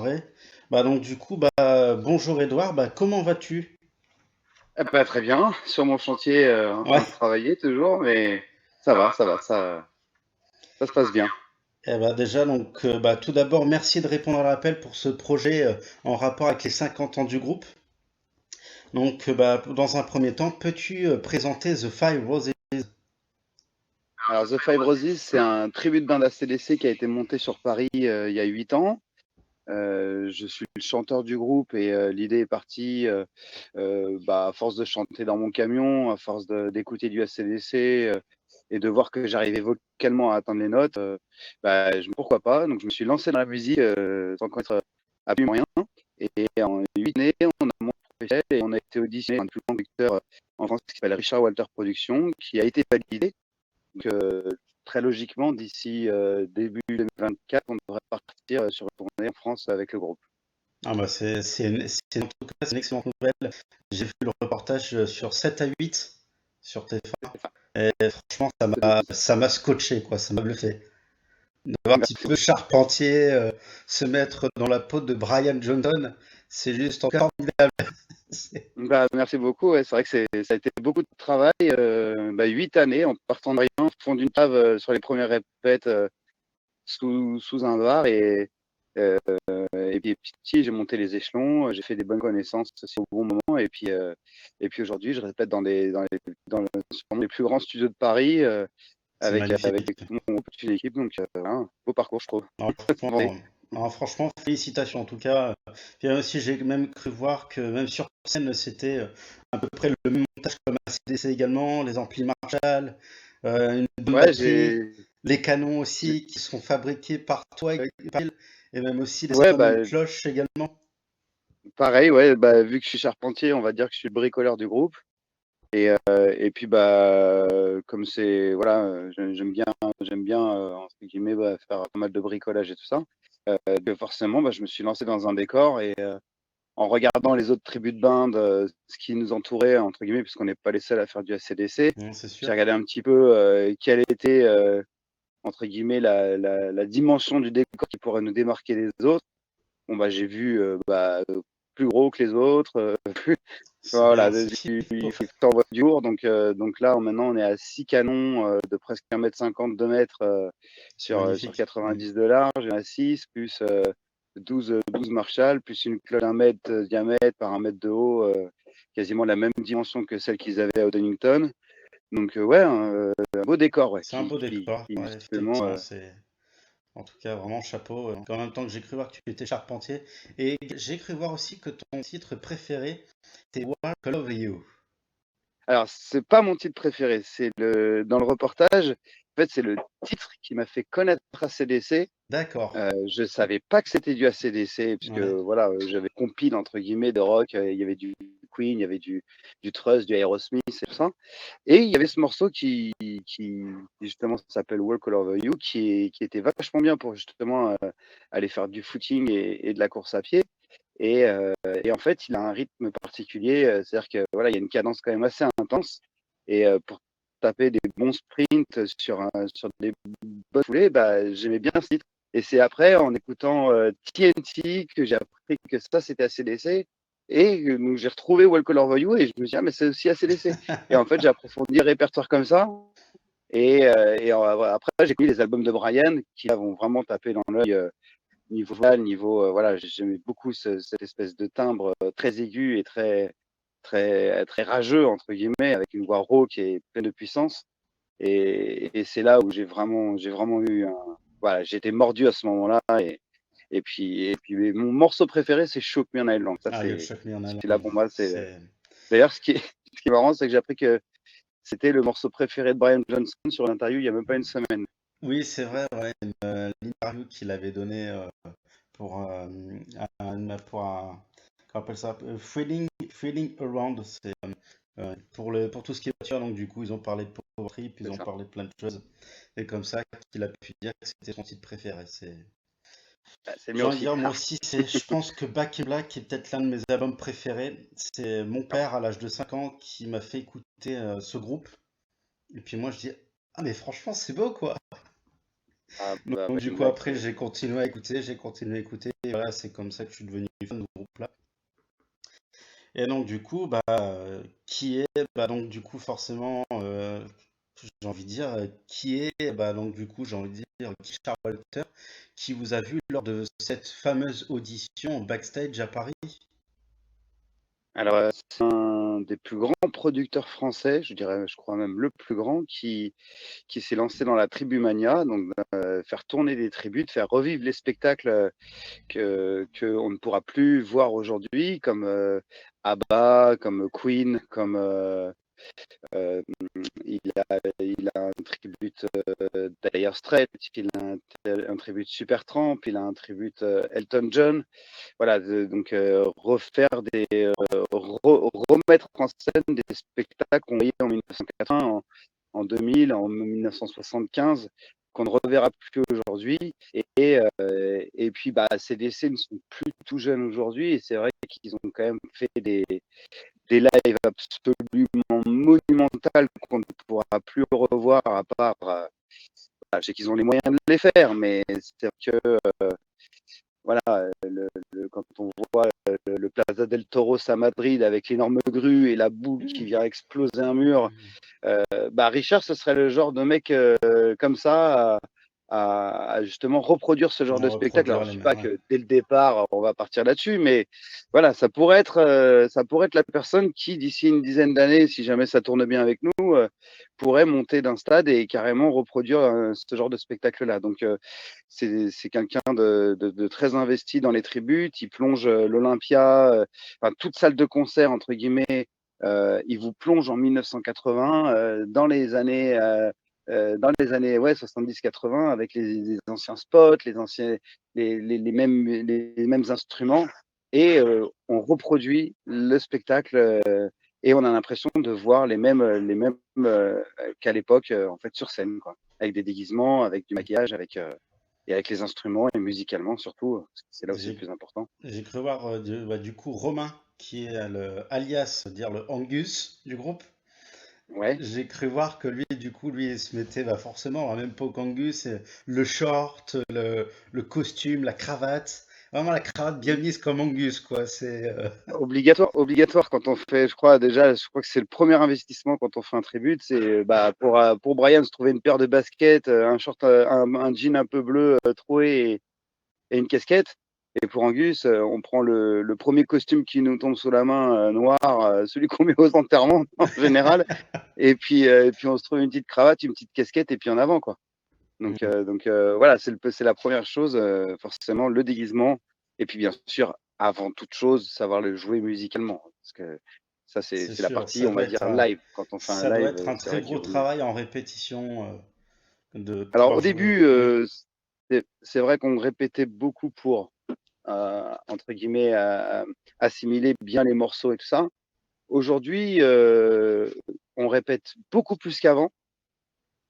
démarrer. Donc du coup, bonjour Edouard, comment vas-tu? Ah bah, très bien, sur mon chantier, en train Ouais, de travailler toujours, mais ça se passe bien. déjà tout d'abord merci de répondre à l'appel pour ce projet en rapport avec les 50 ans du groupe. Dans un premier temps, peux-tu présenter The Five Roses? Alors The Five Roses, c'est un tribut de band AC/DC qui a été monté sur Paris, il y a 8 ans. Je suis le chanteur du groupe et l'idée est partie, à force de chanter dans mon camion, à force d'écouter du AC/DC, et de voir que j'arrivais vocalement à atteindre les notes, pourquoi pas? Donc je me suis lancé dans la musique, sans connaître absolument rien, et en 8 années, on a monté un projet et on a été auditionné par un plus grand producteur en France qui s'appelle Richard Walter Productions, qui a été validé. Donc très logiquement, d'ici début 2024, on devrait partir sur une tournée en France avec le groupe. En tout cas, c'est une excellente nouvelle. J'ai vu le reportage sur 7 à 8 sur TF1 C'est ça. et franchement, ça m'a scotché, quoi, ça m'a bluffé. De voir un petit Merci peu beaucoup. Charpentier se mettre dans la peau de Brian Johnson, c'est juste encore formidable. Merci beaucoup. Ouais, c'est vrai que ça a été beaucoup de travail. 8 années en partant de rien, au fond d'une cave sur les premières répètes sous un bar. Euh, et puis petit, à petit, j'ai monté les échelons, j'ai fait des bonnes connaissances aussi au bon moment. Et puis aujourd'hui, je répète sur les plus grands studios de Paris C'est avec magnifique. mon petite équipe. Donc, voilà, beau parcours, je trouve. Non, franchement, franchement, félicitations en tout cas. Puis aussi, j'ai même cru voir que même sur scène, c'était à peu près le même montage comme ACDC également, les amplis Marshall, une bonne Ouais, batterie, les canons aussi qui sont fabriqués par toi et même aussi les ouais, instruments de cloche également. pareil, ouais, vu que je suis charpentier, on va dire que je suis le bricoleur du groupe. Et puis comme c'est voilà, j'aime bien entre guillemets faire pas mal de bricolage et tout ça. Que forcément, je me suis lancé dans un décor et en regardant les autres tribus de band, ce qui nous entourait entre guillemets, puisqu'on n'est pas les seuls à faire du AC/DC. C'est J'ai sûr. regardé un petit peu quelle était entre guillemets la dimension du décor qui pourrait nous démarquer des autres. Bon j'ai vu plus gros que les autres, C'est voilà, bien, c'est ce qu'il il faut. faut que tu envoies du lourd. Donc là, maintenant, on est à 6 canons de presque 1,50 m, 2 mètres C'est sur magnifique. 90 de large. Il y en a 6, plus 12 Marshall, plus une cloche d'1 m de diamètre par 1 m de haut, quasiment la même dimension que celle qu'ils avaient à Odenington. Donc, ouais, un beau décor, ouais, C'est un beau décor, qui ouais, visiblement. effectivement, c'est en tout cas vraiment chapeau. En même temps que j'ai cru voir que tu étais charpentier. Et j'ai cru voir aussi que ton titre préféré, c'est Walk All Over You. Alors, c'est pas mon titre préféré. Dans le reportage, en fait, c'est le titre qui m'a fait connaître AC/DC. D'accord. Je savais pas que c'était du AC/DC puisque Ouais. voilà, j'avais compile entre guillemets de rock, il y avait du Queen, il y avait du Trust, du Aerosmith et tout ça, et il y avait ce morceau qui justement s'appelle Walk All Over You qui était vachement bien pour justement, aller faire du footing et de la course à pied. Et en fait, il a un rythme particulier, c'est-à-dire que voilà, il y a une cadence quand même assez intense, et pour taper des bons sprints sur des bonnes foulées, j'aimais bien ce titre. Et c'est après, en écoutant TNT, que j'ai appris que ça, c'était AC/DC. Et donc, j'ai retrouvé Walk All Over You et je me suis dit, ah, mais c'est aussi AC/DC. Et en fait, j'ai approfondi le répertoire comme ça. Et voilà, après, j'ai écouté les albums de Brian qui là, vont vraiment taper dans l'œil niveau vocal, niveau voilà, j'aimais beaucoup cette espèce de timbre très aigu et très rageux entre guillemets, avec une voix rauque et pleine de puissance. Et c'est là où j'ai vraiment eu un voilà, j'ai été mordu à ce moment-là. Et puis mon morceau préféré, c'est Shook Me on Island. Ça, Ah, You c'est Shook Me on celui-là Island. pour moi, c'est C'est... d'ailleurs ce qui est marrant, c'est que j'ai appris que c'était le morceau préféré de Brian Johnson sur l'interview il y a même pas une semaine. Oui, c'est vrai, ouais, l'interview qu'il avait donnée pour, pour un, comment on appelle ça, Feeling Around, c'est pour tout ce qui est voiture, donc du coup ils ont parlé de Power Trip, ils C'est ont ça. parlé de plein de choses, et comme ça qu'il a pu dire que c'était son titre préféré. C'est le mien J'ai envie de aussi. dire, moi aussi, je pense que Back in Black est peut-être l'un de mes albums préférés. C'est mon père, à l'âge de 5 ans, qui m'a fait écouter ce groupe. Et puis moi, je dis, ah, mais franchement, c'est beau, quoi. Ah Donc, Back du in coup, Black, après, j'ai continué à écouter, j'ai continué à écouter. Et voilà, c'est comme ça que je suis devenu fan de ce groupe-là. Et donc du coup, qui est, donc du coup forcément, j'ai envie de dire, qui est, donc du coup, j'ai envie de dire, Richard Walter, qui vous a vu lors de cette fameuse audition backstage à Paris? Alors, c'est un des plus grands producteurs français, je dirais, je crois même le plus grand, qui s'est lancé dans la Tribumania, donc faire tourner des tribus, de faire revivre les spectacles que on ne pourra plus voir aujourd'hui, comme ABBA, comme Queen, comme il a un tribute Dire Straits, il a un tribute Supertramp, il a un tribute Elton John. Voilà, donc refaire remettre en scène des spectacles qu'on voyait en 1980, en 2000, en 1975, qu'on ne reverra plus aujourd'hui. Et puis, CDC ne sont plus tout jeunes aujourd'hui, et c'est vrai qu'ils ont quand même fait des lives absolument monumentales qu'on ne pourra plus revoir à part. Je sais qu'ils ont les moyens de les faire, mais c'est que voilà, quand on voit le Plaza del Toros à Madrid avec l'énorme grue et la boue qui vient exploser un mur, Richard, ce serait le genre de mec comme ça à justement reproduire ce genre On de spectacle. reproduire Alors, je les ne dis mêmes, pas ouais. que dès le départ, on va partir là-dessus, mais voilà, ça pourrait être la personne qui, d'ici une dizaine d'années, si jamais ça tourne bien avec nous, pourrait monter d'un stade et carrément reproduire ce genre de spectacle-là. Donc, c'est quelqu'un de très investi dans les tributes. Il plonge l'Olympia, toute salle de concert, entre guillemets, il vous plonge en 1980 dans les années ouais, 70-80 avec les anciens spots, les mêmes instruments et on reproduit le spectacle et on a l'impression de voir les mêmes qu'à l'époque en fait sur scène quoi, avec des déguisements, avec du maquillage, et avec les instruments et musicalement surtout, parce que c'est là aussi le J'ai plus important. j'ai cru voir du coup Romain, qui est le alias, dire le Angus du groupe. Ouais. J'ai cru voir que lui, du coup, lui, il se mettait forcément, à même pas Angus, le short, le costume, la cravate. Vraiment la cravate bien mise comme Angus, quoi. Obligatoire quand on fait, je crois que c'est le premier investissement quand on fait un tribute, c'est pour Brian se trouver une paire de baskets, un short, un jean un peu bleu troué et une casquette. Et pour Angus, on prend le premier costume qui nous tombe sous la main, noir, celui qu'on met aux enterrements en général, et puis on se trouve une petite cravate, une petite casquette, et puis en avant quoi. Mm. Voilà, c'est la première chose, forcément, le déguisement. Et puis, bien sûr, avant toute chose, savoir le jouer musicalement. Parce que ça, C'est c'est la sûr, partie, on va dire, live. Quand on fait un ça doit live, être un c'est très vrai gros qu'on est. travail en répétition, de Alors, pouvoir au jouer. début, Oui. c'est vrai qu'on répétait beaucoup pour, entre guillemets, assimiler bien les morceaux et tout ça. Aujourd'hui, on répète beaucoup plus qu'avant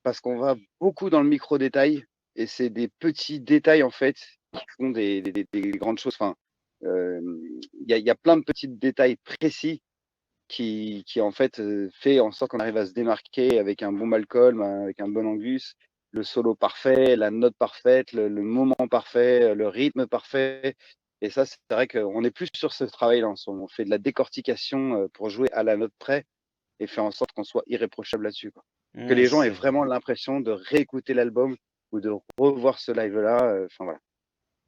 parce qu'on va beaucoup dans le micro-détail et c'est des petits détails en fait qui font des grandes choses. Enfin, il y a plein de petits détails précis qui en fait fait en sorte qu'on arrive à se démarquer avec un bon Malcolm, avec un bon Angus, le solo parfait, la note parfaite, le moment parfait, le rythme parfait. Et ça, c'est vrai qu'on est plus sur ce travail-là en ce moment. On fait de la décortication pour jouer à la note près et faire en sorte qu'on soit irréprochable là-dessus, quoi. Que les gens aient C'est vraiment l'impression de réécouter l'album ou de revoir ce live-là, enfin voilà,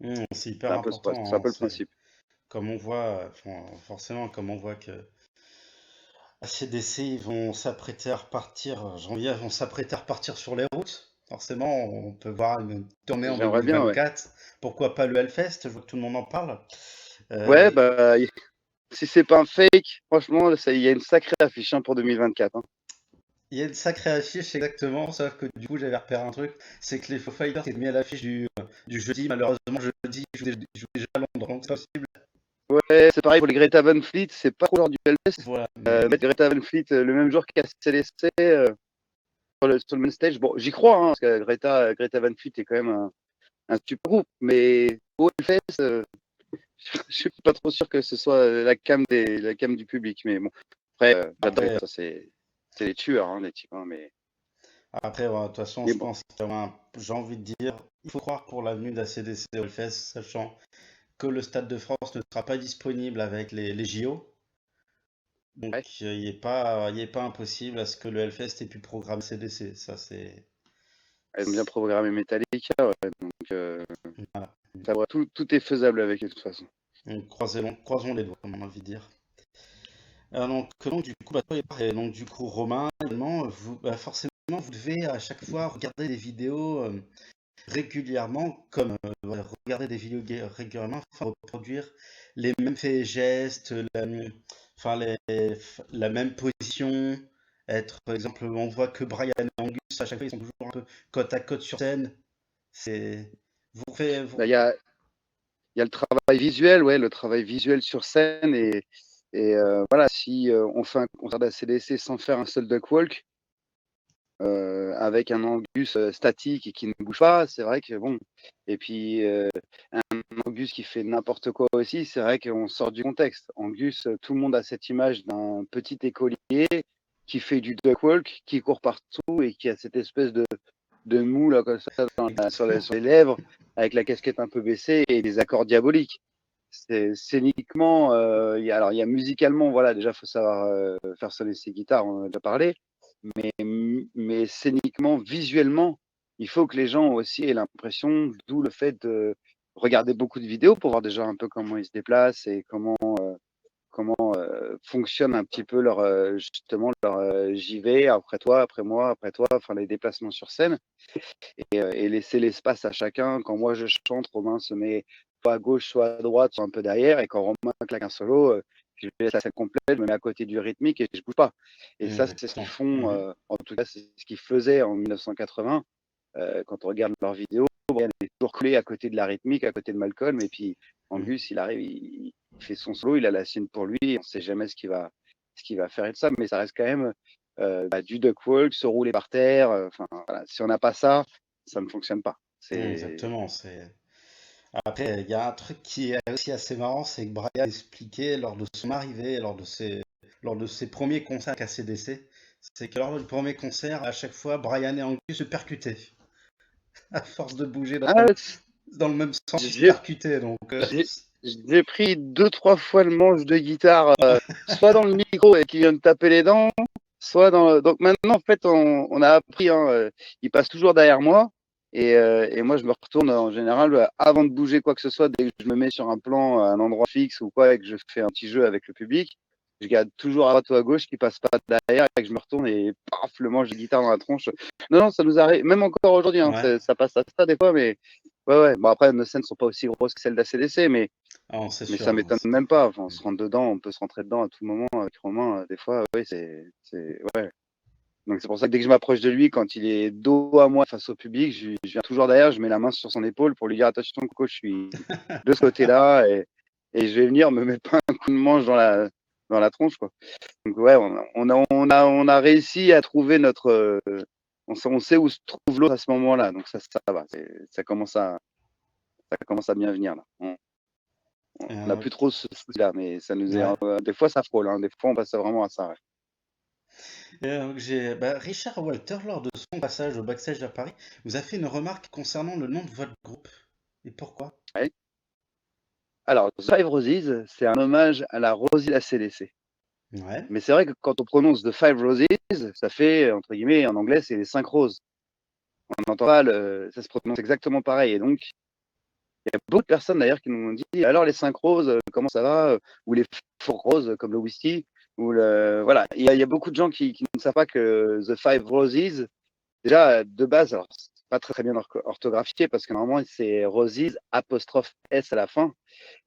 c'est c'est hyper un peu c'est un important, hein. peu le principe. Comme on voit, forcément, comme on voit que ACDC, ils vont s'apprêter à repartir, janvier, vont s'apprêter à repartir sur les routes. Forcément, on peut voir une tournée en J'aimerais bien, ouais. 2024. Pourquoi pas le Hellfest? Je vois que tout le monde en parle. Ouais, Euh, si c'est pas un fake, franchement, ça il y a une sacrée affiche, hein, pour 2024, hein. Il y a une sacrée affiche, exactement, sauf que du coup, j'avais repéré un truc, c'est que les Foo Fighters étaient mis à l'affiche du jeudi. Malheureusement, jeudi, ils jouent déjà à Londres, donc c'est pas possible. Ouais, c'est pareil pour les Greta Van Fleet, c'est pas trop l'heure du Hellfest. Voilà, mais Mettre Greta Van Fleet le même jour qu'ACDC sur le main stage, bon, j'y crois, hein, parce que Greta Van Fleet est quand même un super groupe, mais au Hellfest, je suis pas trop sûr que ce soit la cam du public, mais bon. Après, j'adore après, ça, c'est les tueurs, hein, les types, hein, après, ouais, de toute façon, mais je bon. pense que j'ai envie de dire, il faut croire pour l'avenue d'ACDC au Hellfest, sachant que le Stade de France ne sera pas disponible avec les JO. Donc, Ouais. il est pas impossible à ce que le Hellfest ait pu programmer CDC. Ça, Elles ont bien programmé Metallica, ouais, donc voilà. tout est faisable avec eux, de toute façon. Donc, croisons les doigts, comme on a envie de dire. Donc, du coup, et donc, du coup, Romain, également, forcément, vous devez à chaque fois regarder des vidéos régulièrement, comme voilà, regarder des vidéos régulièrement, enfin, reproduire les mêmes faits et gestes, enfin, la même position, être, par exemple, on voit que Brian et Angus, à chaque fois, ils sont toujours un peu côte à côte sur scène. C'est, vous faites, vous... Bah, il y a le travail visuel, ouais, le travail visuel sur scène et voilà, si on fait un concert d'ACDC sans faire un seul duck walk, avec un Angus statique et qui ne bouge pas, c'est vrai que bon. Et puis un Angus qui fait n'importe quoi aussi, c'est vrai qu'on sort du contexte. Angus, tout le monde a cette image d'un petit écolier qui fait du duck walk, qui court partout et qui a cette espèce de mou là, comme ça sur les lèvres, avec la casquette un peu baissée et des accords diaboliques. C'est scéniquement, alors il y a musicalement, voilà, déjà faut savoir faire sonner ses guitares, on en a déjà parlé, mais scéniquement, visuellement, il faut que les gens aussi aient l'impression, d'où le fait de regarder beaucoup de vidéos pour voir déjà un peu comment ils se déplacent et comment fonctionne un petit peu leur justement leur j'y vais après toi, après moi, après toi, enfin les déplacements sur scène et laisser l'espace à chacun. Quand moi je chante, Romain se met soit à gauche, soit à droite, soit un peu derrière. Et quand Romain claque un solo, je laisse la scène complète, je me mets à côté du rythmique et je bouge pas. Et ça, c'est ce qu'ils Exactement. font, Mhm. en tout cas, c'est ce qu'ils faisaient en 1980. Quand on regarde leurs vidéos, Brian est toujours collé à côté de la rythmique, à côté de Malcolm. Et puis Mhm. Angus, il arrive, il fait son solo, il a la sienne pour lui. On ne sait jamais ce qu'il va faire et de ça, mais ça reste quand même du duck walk, se rouler par terre. Enfin, voilà. Si on n'a pas ça, ça ne fonctionne pas. C'est Exactement. Après, il y a un truc qui est aussi assez marrant, c'est que Brian expliquait lors de son arrivée, lors de ses premiers concerts avec ACDC, c'est que lors du premier concert, à chaque fois, Brian et Angus se percutaient. À force de bouger ah, dans le même sens, ils se j'ai percutaient. Donc, j'ai j'ai pris deux trois fois le manche de guitare, soit dans le micro et qui vient de taper les dents, soit donc maintenant en fait on a appris, hein, il passe toujours derrière moi et moi je me retourne en général avant de bouger quoi que ce soit, dès que je me mets sur un plan, un endroit fixe ou quoi et que je fais un petit jeu avec le public, je garde toujours à droite ou à gauche qui passe pas derrière et que je me retourne et paf, le manche de guitare dans la tronche. Non, non, ça nous arrive, même encore aujourd'hui, hein, ouais, ça passe à ça des fois, mais ouais, ouais. Bon, après, nos scènes sont pas aussi grosses que celles d'ACDC, ah, c'est mais sûr. ça m'étonne même pas. Enfin, on se rentre dedans, on peut se rentrer dedans à tout moment avec Romain. Des fois, oui, ouais. Donc c'est pour ça que dès que je m'approche de lui, quand il est dos à moi face au public, je viens toujours derrière, je mets la main sur son épaule pour lui dire attention, Coco, je suis de ce côté-là et je vais venir me mettre pas un coup de manche dans la tronche, quoi. Donc ouais, on a réussi à trouver on sait où se trouve l'autre à ce moment-là. Donc ça va, ça commence à bien venir là. On n'a plus Ok. trop ce souci-là, mais ça nous est Ouais. des fois ça frôle, hein, des fois on passe vraiment à ça. Ouais. Richard Walter, lors de son passage au backstage à Paris, vous a fait une remarque concernant le nom de votre groupe. Et pourquoi? Ouais. Alors, The Five Roses, c'est un hommage à la Rosie ACDC. Ouais. Mais c'est vrai que quand on prononce The Five Roses, ça fait, entre guillemets, en anglais, c'est les 5 roses. On n'entend pas, ça se prononce exactement pareil. Et donc, il y a beaucoup de personnes d'ailleurs qui nous ont dit alors les 5 roses, comment ça va ou les four roses comme le whisky. Voilà, il y a beaucoup de gens qui ne savent pas que The Five Roses, déjà, de base, alors c'est pas très, très bien orthographié parce que normalement c'est Roses apostrophe S à la fin.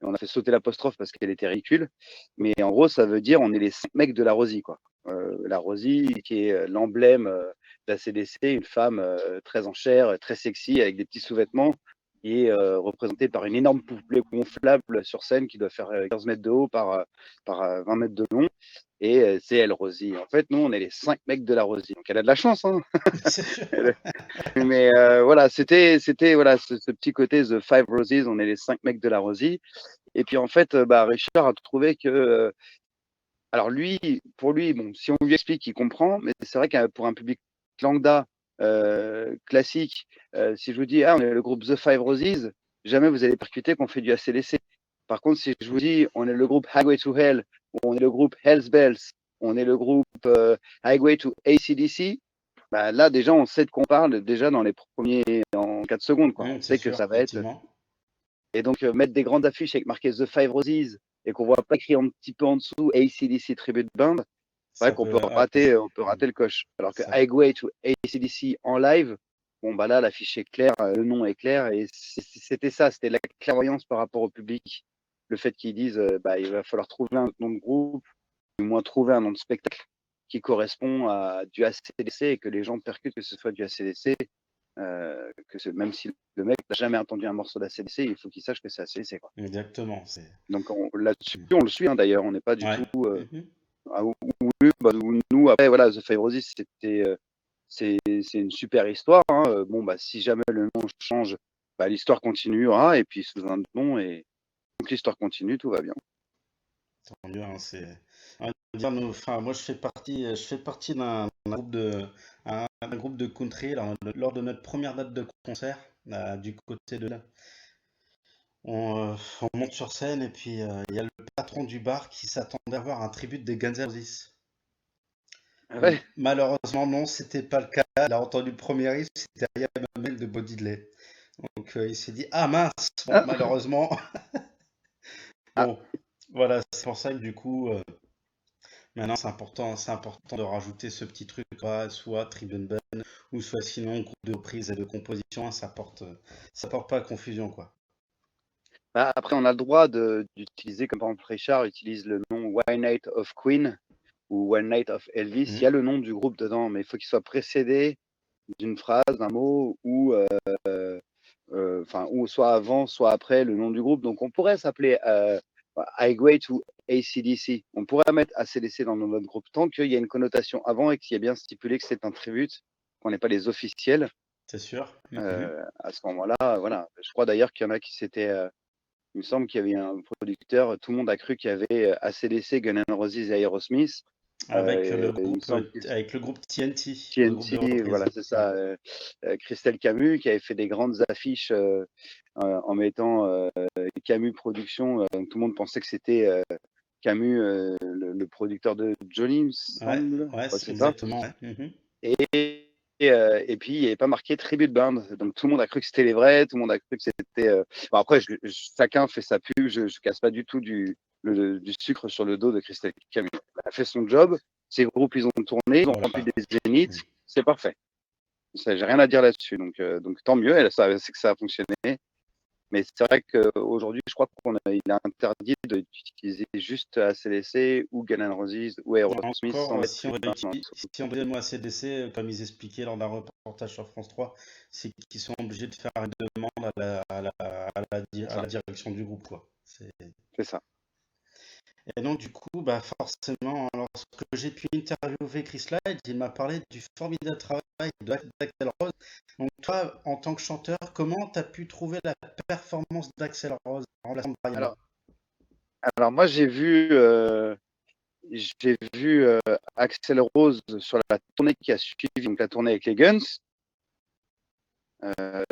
Et on a fait sauter l'apostrophe parce qu'elle était ridicule. Mais en gros, ça veut dire on est les 5 mecs de la Rosie, quoi. La Rosie, qui est l'emblème de la CDC, une femme très en chair, très sexy, avec des petits sous-vêtements, qui est représentée par une énorme poupée gonflable sur scène qui doit faire 15 mètres de haut par 20 mètres de long. Et c'est elle, Rosie. En fait, nous, on est les 5 mecs de la Rosie. Donc, elle a de la chance, hein. Mais voilà, c'était voilà ce petit côté The Five Roses, on est les 5 mecs de la Rosie. Et puis en fait, Richard a trouvé que, alors lui, pour lui, bon, si on lui explique, il comprend, mais c'est vrai que pour un public lambda, classique, si je vous dis: «Ah, on est le groupe The Five Roses», jamais vous allez percuter qu'on fait du AC/DC. Par contre, si je vous dis, on est le groupe Highway to Hell, ou on est le groupe Hell's Bells, on est le groupe Highway to AC/DC, bah là déjà on sait de quoi on parle déjà dans les premiers en 4 secondes quoi. On C'est sait que sûr, ça va être effectivement. et donc mettre des grandes affiches avec marqué The Five Roses et qu'on voit pas écrit un petit peu en dessous AC/DC Tribute Band, c'est vrai Ça qu'on peut, peut rater le coche. Alors que ça, Highway to AC/DC en live, bon bah là l'affiche est claire, le nom est clair et c'était ça, c'était la clairvoyance par rapport au public. Le fait qu'ils disent bah il va falloir trouver un nom de groupe, du moins trouver un nom de spectacle qui correspond à du AC/DC et que les gens percutent que ce soit du AC/DC. Même si le mec n'a jamais entendu un morceau d'ACDC, il faut qu'il sache que c'est ACDC. Quoi. exactement. Donc là-dessus, on le suit hein, d'ailleurs, on n'est pas du Ouais. tout. Mhm. Nous, après, voilà, The Fibrosis, c'est une super histoire. Hein. Bon, bah, si jamais le nom change, bah, l'histoire continuera et puis sous un nom et donc l'histoire continue, tout va bien. Tant mieux, hein, on va dire, enfin, moi je fais partie d'un groupe de country lors de notre première date de concert du côté de là. On monte sur scène et puis il y a le patron du bar qui s'attendait à voir un tribut des Guns N' Roses. Ouais. Malheureusement, non, c'était pas le cas. Il a entendu le premier riff, c'était I Am a Man de Bo Diddley. Donc il s'est dit, ah mince, bon, Ah, malheureusement, ah, bon, voilà, c'est pour ça que du coup, maintenant c'est important de rajouter ce petit truc, soit Tribune Band, ou soit sinon groupe de reprise et de composition, hein, ça porte pas à confusion, quoi. bah, après, on a le droit d'utiliser, comme par exemple Richard utilise le nom One Night of Queen ou One Night of Elvis. Il y Mhm. a le nom du groupe dedans, mais il faut qu'il soit précédé d'une phrase, d'un mot, ou soit avant, soit après le nom du groupe. Donc on pourrait s'appeler Highway to AC/DC. On pourrait mettre AC/DC dans notre groupe tant qu'il y a une connotation avant et qu'il y a bien stipulé que c'est un tribute, qu'on n'est pas les officiels. C'est sûr. Mhm. À ce moment-là, voilà. Je crois d'ailleurs qu'il y en a qui s'étaient. Il me semble qu'il y avait un producteur, tout le monde a cru qu'il y avait AC/DC, Guns N' Roses et Aerosmith. Avec le Il me groupe, semble que avec le groupe TNT, le groupe de TNT, reprise. voilà, c'est Ouais. ça. Christelle Camus qui avait fait des grandes affiches en mettant Camus Productions. Tout le monde pensait que c'était Camus, le producteur de Johnny, il me Ouais, semble. ouais, Ouais, c'est ça. exactement. Ouais. Mhm. Et puis, il n'y avait pas marqué Tribute Band. Donc, tout le monde a cru que c'était les vrais. Tout le monde a cru que c'était. Bon, après, chacun fait sa pub. Je ne casse pas du tout du sucre sur le dos de Christelle Camus. Elle a fait son job. Ces groupes, ils ont tourné. Ils ont Voilà. rempli des zéniths. C'est parfait. J'ai rien à dire là-dessus. Donc, tant mieux. C'est que ça a fonctionné. Mais c'est vrai qu'aujourd'hui, je crois il est interdit d'utiliser juste ACDC ou Guns N' Roses ou Aerosmith Encore, sans mettre si on Tribute doit Band en dessous. si on doit le mot ACDC, comme ils expliquaient lors d'un reportage sur France 3, c'est qu'ils sont obligés de faire une demande à la direction du groupe, quoi. C'est ça. Et donc, du coup, bah, forcément, lorsque j'ai pu interviewer Chris Light, il m'a parlé du formidable travail d'Axl Rose. Donc, toi, en tant que chanteur, comment tu as pu trouver la performance d'Axl Rose en remplaçant Brian? Alors, alors moi, j'ai vu Axl Rose sur la tournée qui a suivi, donc la tournée avec les Guns.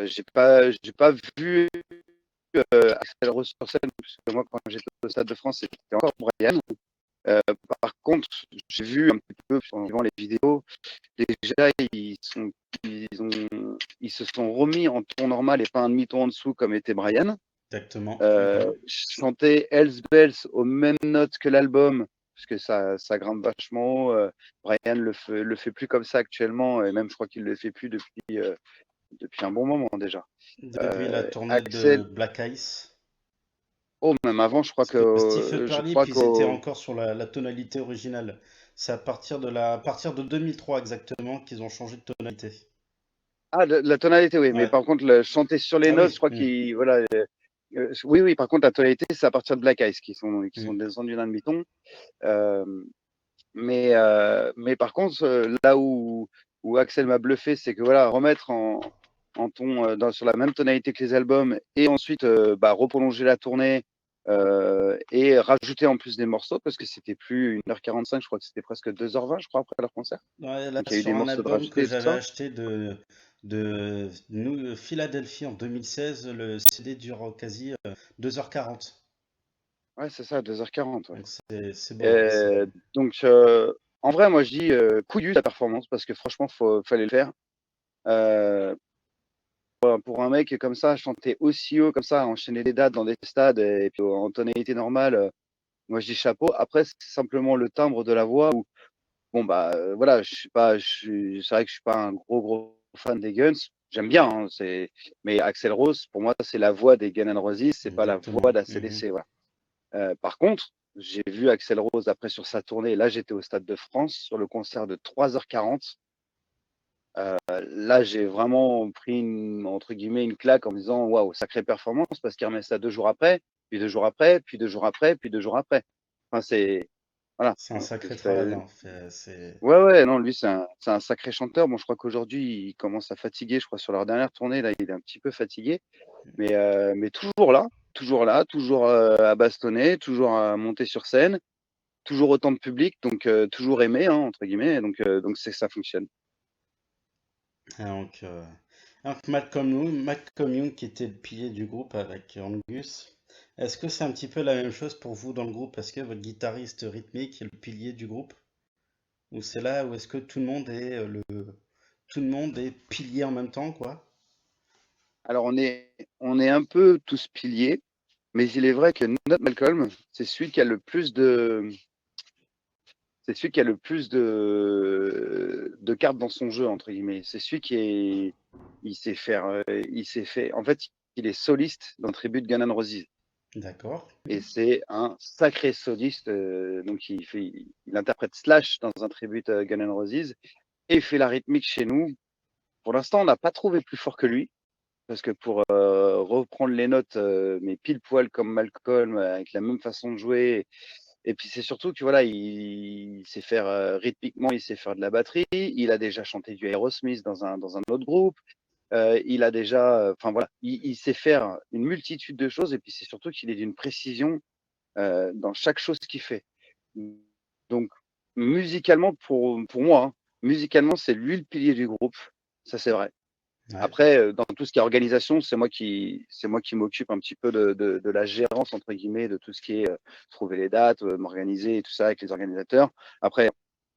J'ai pas vu Axl Rose sur scène, parce que moi, quand j'étais au Stade de France, c'était encore Brian. Euh, Par contre, j'ai vu un petit peu en suivant les vidéos, déjà ils se sont remis en ton normal et pas un demi-ton en dessous comme était Brian. Exactement. Chanter Hells Bells aux mêmes notes que l'album, parce que ça grimpe vachement haut. Brian le fait plus comme ça actuellement, et même je crois qu'il le fait plus depuis un bon moment déjà. Depuis la tournée de Axel, Black Ice. oh même avant, Parce que Steve Perry, puis ils étaient qu'au encore sur la tonalité originale. C'est à partir de 2003 exactement qu'ils ont changé de tonalité. la tonalité oui, mais Ouais. par contre le chanter sur les Ah notes, oui. je crois qu'il voilà. Oui, par contre la tonalité c'est à partir de Black Eyes qui sont Mm. descendus d'un demi-ton. Euh, mais par contre, là où Axel m'a bluffé, c'est que voilà, remettre en ton sur la même tonalité que les albums et ensuite reprolonger la tournée et rajouter en plus des morceaux parce que c'était plus 1h45, je crois que c'était presque 2h20, je crois, après leur concert. Ouais, là, Donc il y a eu sur des un morceaux de album que rajouter et tout j'avais ça. acheté de Philadelphie en 2016, le CD dure quasi 2h40. Ouais, c'est ça, 2h40, ouais. Donc c'est beau, ouais, Donc, en vrai, moi, je dis couillu la performance parce que franchement, fallait le faire. Euh, pour un mec comme ça, chanter aussi haut comme ça, enchaîner des dates dans des stades et puis en tonalité normale, moi, je dis chapeau. Après, c'est simplement le timbre de la voix où, bon, bah, voilà, c'est vrai que je suis pas un gros fan des Guns. J'aime bien, hein, mais Axl Rose, pour moi, c'est la voix des Guns N' Roses, c'est pas la voix exactement. d'ACDC, voilà. Par contre, j'ai vu Axl Rose après sur sa tournée. Là, j'étais au Stade de France sur le concert de 3h40. Là, j'ai vraiment pris entre guillemets une claque en me disant waouh, sacrée performance parce qu'il remet ça 2 jours après, puis 2 jours après, puis 2 jours après, puis 2 jours après. Enfin, c'est voilà. C'est un sacré travail, C'est- hein. C'est Ouais, ouais, non, lui, c'est un sacré chanteur. Bon, je crois qu'aujourd'hui, il commence à fatiguer. Je crois sur leur dernière tournée, là, il est un petit peu fatigué. Mais toujours là, toujours à bastonner, toujours à monter sur scène, toujours autant de public, donc toujours aimé, hein, entre guillemets. Donc ça fonctionne. et donc Malcolm Young qui était le pilier du groupe avec Angus, est-ce que c'est un petit peu la même chose pour vous dans le groupe? Est-ce que votre guitariste rythmique est le pilier du groupe? Ou c'est là où est-ce que tout le monde est pilier en même temps, quoi? Alors on est un peu tous piliers, mais il est vrai que notre Malcolm, c'est celui qui a le plus de cartes dans son jeu, entre guillemets. C'est celui il sait faire, en fait, il est soliste dans le tribut de Guns N' Roses. D'accord. Et c'est un sacré soliste. Donc il interprète Slash dans un tribut à Guns N' Roses et il fait la rythmique chez nous. Pour l'instant, on n'a pas trouvé plus fort que lui. Parce que pour reprendre les notes, mais pile poil comme Malcolm, avec la même façon de jouer. Et puis c'est surtout que voilà, il sait faire rythmiquement, il sait faire de la batterie. Il a déjà chanté du Aerosmith dans un autre groupe. Il a déjà, enfin voilà, il sait faire une multitude de choses. Et puis c'est surtout qu'il est d'une précision dans chaque chose qu'il fait. Donc, musicalement, pour moi, hein, musicalement, c'est lui le pilier du groupe. Ça, c'est vrai. Ouais. Après, dans tout ce qui est organisation, c'est moi qui m'occupe un petit peu de la gérance, entre guillemets, de tout ce qui est trouver les dates, m'organiser et tout ça avec les organisateurs. Après,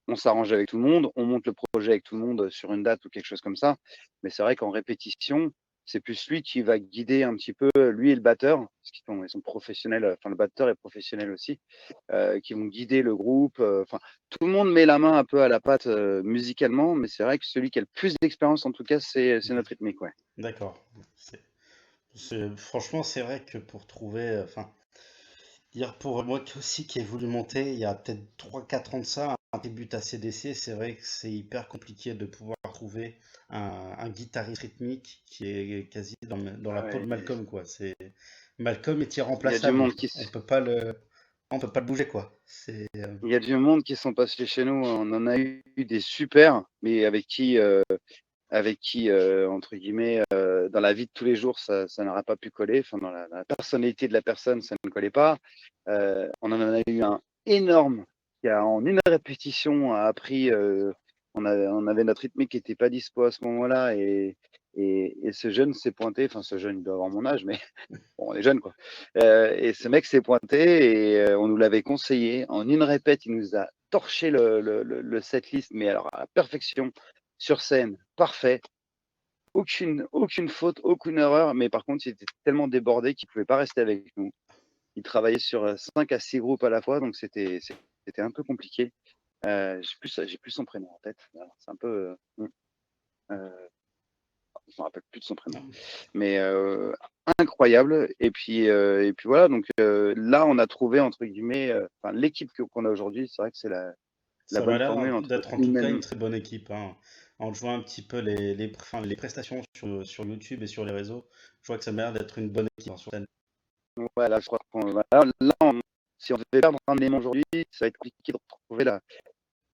on s'arrange avec tout le monde, on monte le projet avec tout le monde sur une date ou quelque chose comme ça. Mais c'est vrai qu'en répétition, c'est plus lui qui va guider un petit peu, lui et le batteur, parce qu'ils sont professionnels, enfin le batteur est professionnel aussi, qui vont guider le groupe. Enfin, tout le monde met la main un peu à la pâte musicalement, mais c'est vrai que celui qui a le plus d'expérience, en tout cas, c'est notre rythmique, ouais. D'accord. C'est, franchement, c'est vrai que pour trouver, enfin, dire pour moi aussi qui ai voulu monter il y a peut-être 3 4 ans de ça, un début à CDC, c'est vrai que c'est hyper compliqué de pouvoir trouver un guitariste rythmique qui est quasi dans la Ah peau de ouais, Malcolm, quoi. Malcolm est il y a du irremplaçable. monde qui, On peut pas le bouger, quoi. il y a du monde qui sont passés chez nous. On en a eu des super, mais avec qui, entre guillemets, dans la vie de tous les jours, ça n'aurait pas pu coller. Enfin, dans la personnalité de la personne, ça ne collait pas. On en a eu un énorme qui a, en une répétition, a appris. On avait notre rythmique qui n'était pas dispo à ce moment-là. Et ce jeune s'est pointé. Enfin, ce jeune, il doit avoir mon âge, mais bon, on est jeune, quoi. Et ce mec s'est pointé et on nous l'avait conseillé. En une répète, il nous a torché le setlist, mais alors à la perfection, sur scène, parfait. Aucune faute, aucune erreur, mais par contre, il était tellement débordé qu'il ne pouvait pas rester avec nous. Il travaillait sur 5 à 6 groupes à la fois, donc c'était un peu compliqué. J'ai plus son prénom en tête. Alors, c'est un peu. Je me rappelle plus de son prénom. Mais incroyable. Et puis voilà, donc là, on a trouvé, entre guillemets, enfin, l'équipe qu'on a aujourd'hui, c'est vrai que c'est la Ça m'a bonne l'air formule entre d'être en tout cas une humaine. très bonne équipe, hein. En jouant un petit peu enfin, les prestations sur YouTube et sur les réseaux, je vois que ça m'a l'air d'être une bonne équipe, hein, sur scène. Ouais, là, je crois si on devait perdre un élément aujourd'hui, ça va être compliqué de retrouver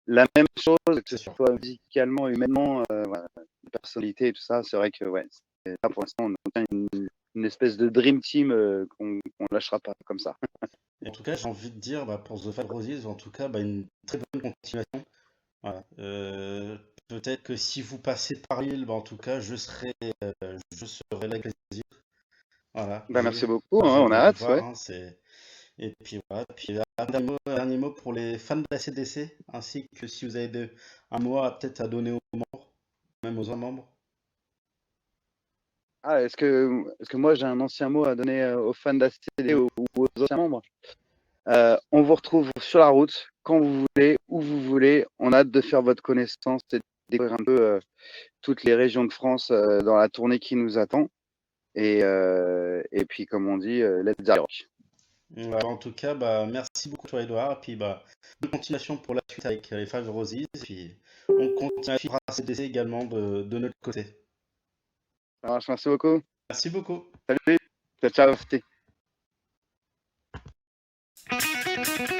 la même chose, que C'est ce sûr. soit musicalement, humainement, voilà, la personnalité et tout ça. C'est vrai que ouais, là pour l'instant, on a une espèce de dream team qu'on lâchera pas comme ça. Et en tout cas, j'ai envie de dire, bah, pour The Five Roses, en tout cas, bah, une très bonne continuation. Voilà. Peut-être que si vous passez par l'île, bah, en tout cas, je serai là avec plaisir. Voilà, Bah, merci beaucoup, bah, hein, je on a viendrai vous hâte, voir, ouais. hein, Et puis voilà, puis un dernier mot pour les fans de la CDC, ainsi que si vous avez un mot peut-être à donner aux membres, même aux autres membres. Ah, est-ce que moi j'ai un ancien mot à donner aux fans d'ACD ou aux anciens membres? On vous retrouve sur la route quand vous voulez, où vous voulez. On a hâte de faire votre connaissance et de découvrir un peu toutes les régions de France dans la tournée qui nous attend. Et puis, comme on dit, let's rock. Voilà, en tout cas, bah, merci beaucoup toi Edouard, et puis bah, bonne continuation pour la suite avec les Five Roses, et puis on continue à suivre ACDC également de notre côté. Ça marche, merci beaucoup. Merci beaucoup. Salut, ciao, ciao.